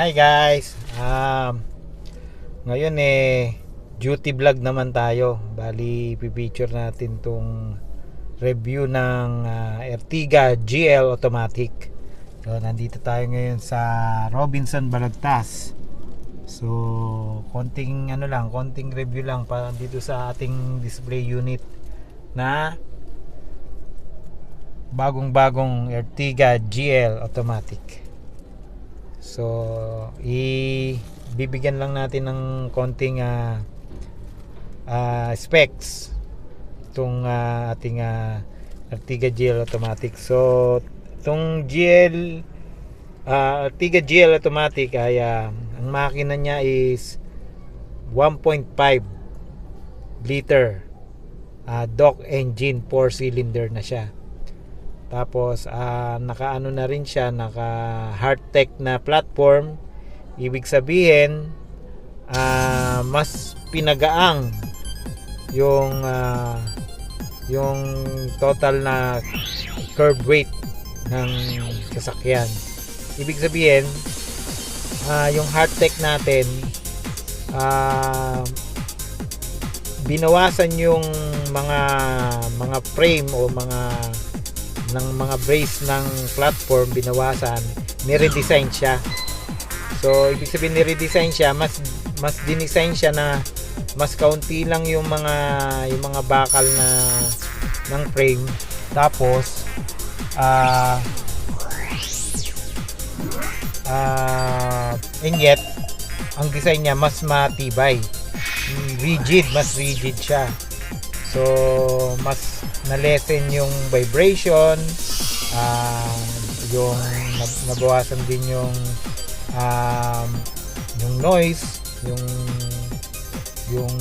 Hi guys. Ngayon duty vlog naman tayo. Bali pipicture natin tong review ng Ertiga GL Automatic. So nandito tayo ngayon sa Robinson Balagtas. So konting konting review lang para dito sa ating display unit na bagong-bagong Ertiga GL Automatic. So, bibigyan lang natin ng konting specs itong ating Ertiga GL Automatic. So, itong Ertiga GL Automatic ay ang makina niya is 1.5 liter DOC engine, 4 cylinder na siya. Tapos naka na rin siya, naka Hardtech na platform. Ibig sabihin mas pinagaang yung total na curb weight ng sasakyan. Ibig sabihin yung Hardtech natin binawasan yung mga frame o mga brace ng platform, binawasan, ni-redesign siya. So ibig sabihin ni-redesign siya, mas dinesign siya na mas kaunti lang yung mga bakal ng frame. Tapos and yet ang design niya mas matibay, mas rigid siya. So mas na-lessen yung vibration, yung nabawasan din yung noise, yung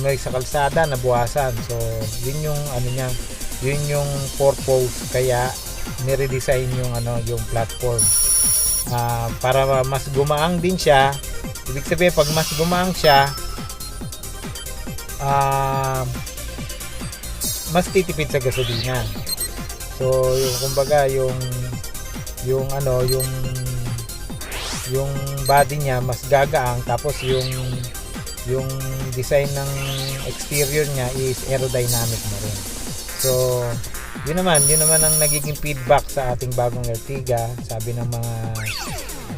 noise sa kalsada nabawasan. So yun yung niya, yun yung purpose kaya ni-redesign yung platform para mas gumaang din siya. Ibig sabihin pag mas gumaang siya, mas titipid sa gasolina. So yung kumbaga yung body niya mas gagaang, tapos yung design ng exterior niya is aerodynamic na rin. So yun naman ang nagiging feedback sa ating bagong Ertiga. Sabi ng mga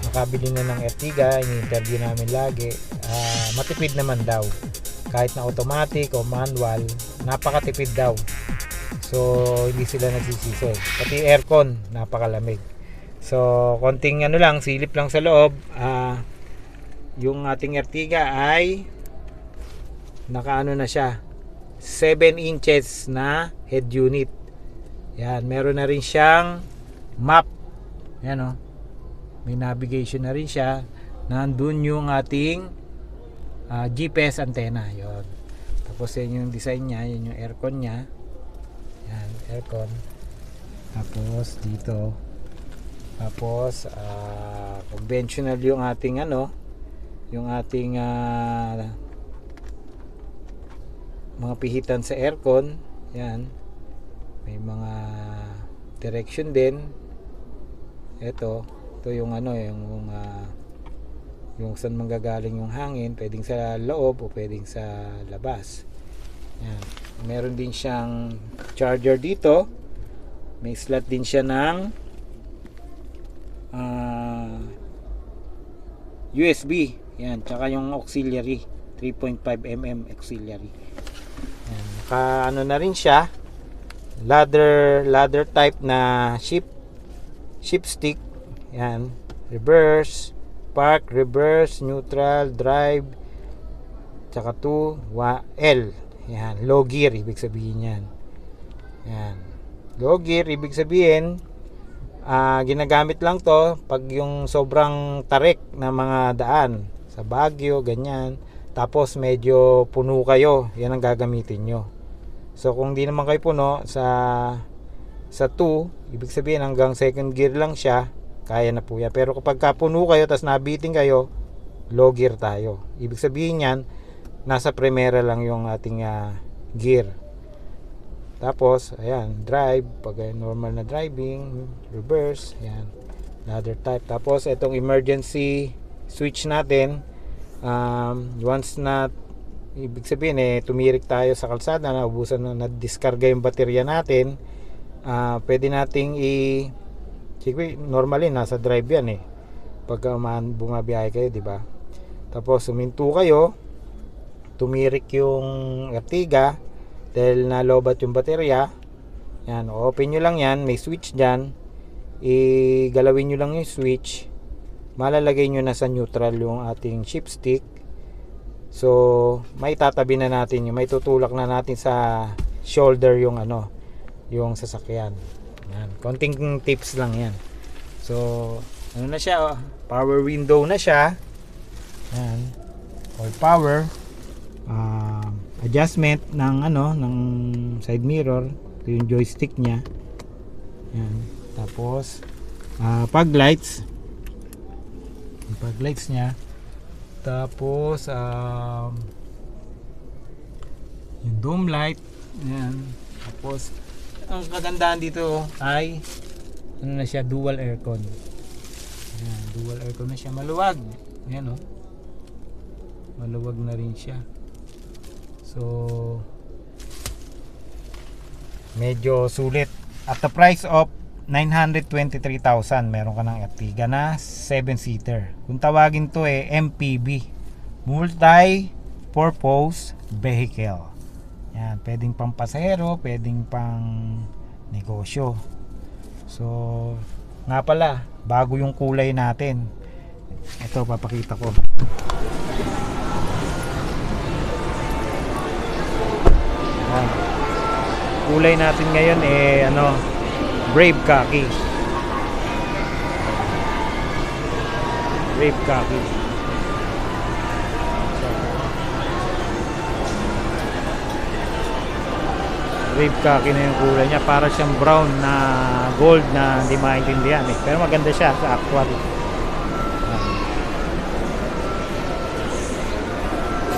nakabili na ng Ertiga, ini-interview namin lagi, matipid naman daw. Kahit na automatic o manual, napakatipid daw. So hindi sila nagsisisi. Pati aircon napakalamig. So konting silip lang sa loob. Yung ating Ertiga ay nakaano na siya, 7 inches na head unit. Yan, meron na rin siyang map. Yan may navigation na rin siya. Nandun yung ating GPS antenna, yon. Tapos yan yung design niya, yun yung aircon niya. Yan, aircon. Tapos dito. Tapos conventional yung ating mga pihitan sa aircon. Yan. May mga direction din. Ito yung yung saan manggagaling yung hangin, pwedeng sa loob o pwedeng sa labas. Yan. Meron din siyang charger dito. May slot din siya ng USB. Yan, tsaka yung auxiliary 3.5mm auxiliary. Yan. Na rin siya ladder type na shift stick. Yan, reverse, park, reverse, neutral, drive, tsaka 2L. Yan, low gear ibig sabihin yan. Yan, low gear ibig sabihin ginagamit lang to pag yung sobrang tarik na mga daan sa Baguio, ganyan. Tapos medyo puno kayo, yan ang gagamitin nyo. So kung di naman kayo puno sa 2, ibig sabihin hanggang second gear lang siya, kaya na po yan. Pero kapag puno kayo tapos nabiting kayo, low gear tayo. Ibig sabihin yan, nasa primera lang yung ating gear. Tapos ayan, drive, pag normal na driving, reverse, ayan. Another type. Tapos itong emergency switch natin, once na ibig sabihin tumirik tayo sa kalsada, naubusan na, na-discarga yung baterya natin, pwede nating siguro normally nasa drive yan pagka bumabiyahe kayo, di ba? Tapos suminto kayo, tumirik yung Ertiga dahil nalobat yung baterya, yan, open nyo lang yan, may switch dyan, igalawin nyo lang yung switch, malalagay nyo na sa neutral yung ating shift stick. So may tatabi na natin yung, may tutulak na natin sa shoulder yung yung sasakyan. Yan, konting tips lang yan. So na siya, power window na siya. Yan, all power. Adjustment ng ng side mirror, ito yung joystick niya. Yan. Tapos pag lights niya. Tapos yung dome light. Yan. Tapos ang kagandahan dito ay na siya, dual aircon. Yan, dual aircon na siya, maluwag. Ayan maluwag na rin siya. So medyo sulit. At the price of 923,000 meron ka ng Ertiga na 7-seater. Kung tawagin to MPV, multi purpose vehicle. Yan, pwedeng pang pasahero, pwedeng pang negosyo. So nga pala, bago yung kulay natin. Ito papakita ko. Yan. Kulay natin ngayon Brave khaki. Brave khaki. Brave khaki na yung kulay niya, para siyang brown na gold na hindi maintindihan pero maganda siya sa actual.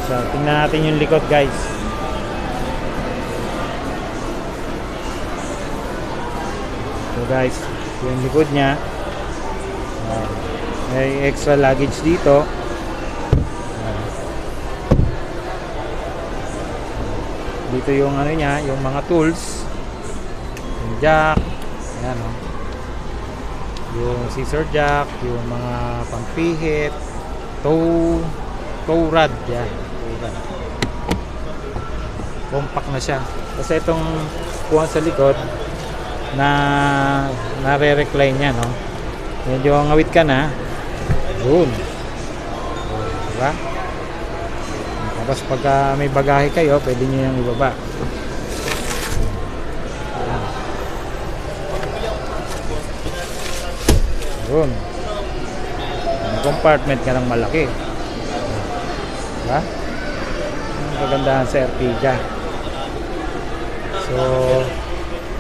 So tingnan natin yung likod, guys. So guys, yung likod niya, may extra luggage dito. Dito yung niya, yung mga tools, yung jack, ayan yung scissor jack, yung mga pangpihit, tow rod, yan, tow rod. Compact na siya. Kasi itong kuwan sa likod na nare-recline niya, medyo ngawit ka na yun, diba? Tapos pagka may bagahe kayo, pwede nyo yung ibaba. Yun, may compartment ka ng malaki, diba? Ang kagandahan sa Ertiga. So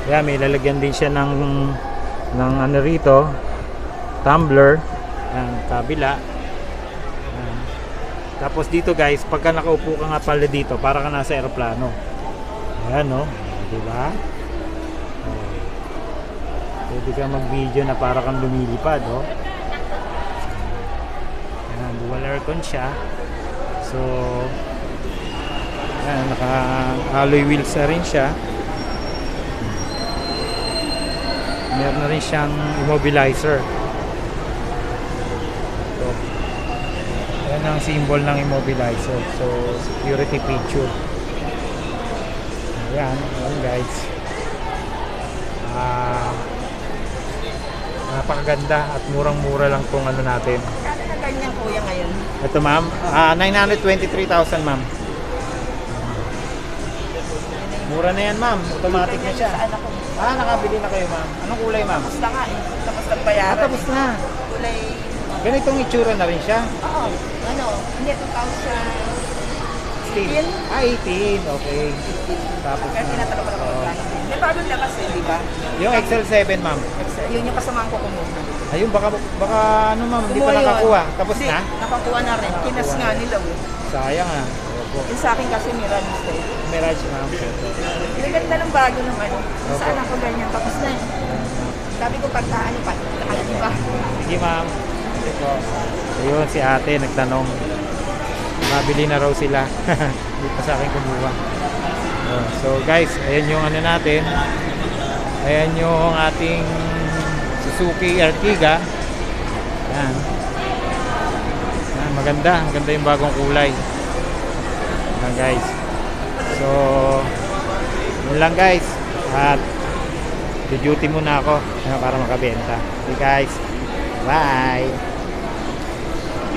yan, may lalagyan din siya ng rito, tumbler, yan, kabila. Yan. Tapos dito, guys, pagka nakaupo ka nga pala dito, para ka nasa eroplano. Ayan, diba? Pwede ka mag-video na para kang lumilipad, Ayan, dual aircon siya. So ayan, naka-alloy wheels na rin siya. Meron na rin siyang immobilizer. So, yan ang symbol ng immobilizer. So, security feature. Ayan, guys. Napakaganda at murang-mura lang tong natin. Kano na ganyan, kuya, ngayon? Ito, ma'am, 923,000, ma'am. Mura na yan, ma'am. Automatic na siya. Saan ako? Nakabili na kayo, ma'am. Anong kulay, ma'am? Tapos na nga Tapos nagbayaran. Tapos na. Kulay... Ganitong itsura na rin siya. Oo. Hindi, 2000... Steel. 18. Okay. Tapos Kaya tinatanong ko lang kung magkano. May bagong labas di ba? yung XL7, ma'am. Yun yung kasamahan ko kumuha. Ayun, baka ma'am, hindi pa Kumuha yun. nakakuha. Tapos Hindi, na? nakakuha na rin. Kinas nga nila. Sayang Opo. Yung sa akin kasi Mirage eh. Mirage, ma'am. Yung ganda ng bago ng Saan ako ganyan? Tapos na Sabi ko pagka pa, nakaliba. you, ma'am. Ayun, si ate nagtanong. Mabili na raw sila. Hindi pa sa akin kumuha. So guys, ayan yung ano natin. Ayan yung ating Suzuki Ertiga. Ayan. Ayan, maganda. Maganda yung bagong kulay. Ayan guys. So, yun lang guys. At duty muna ako para makabenta. Okay guys. Bye!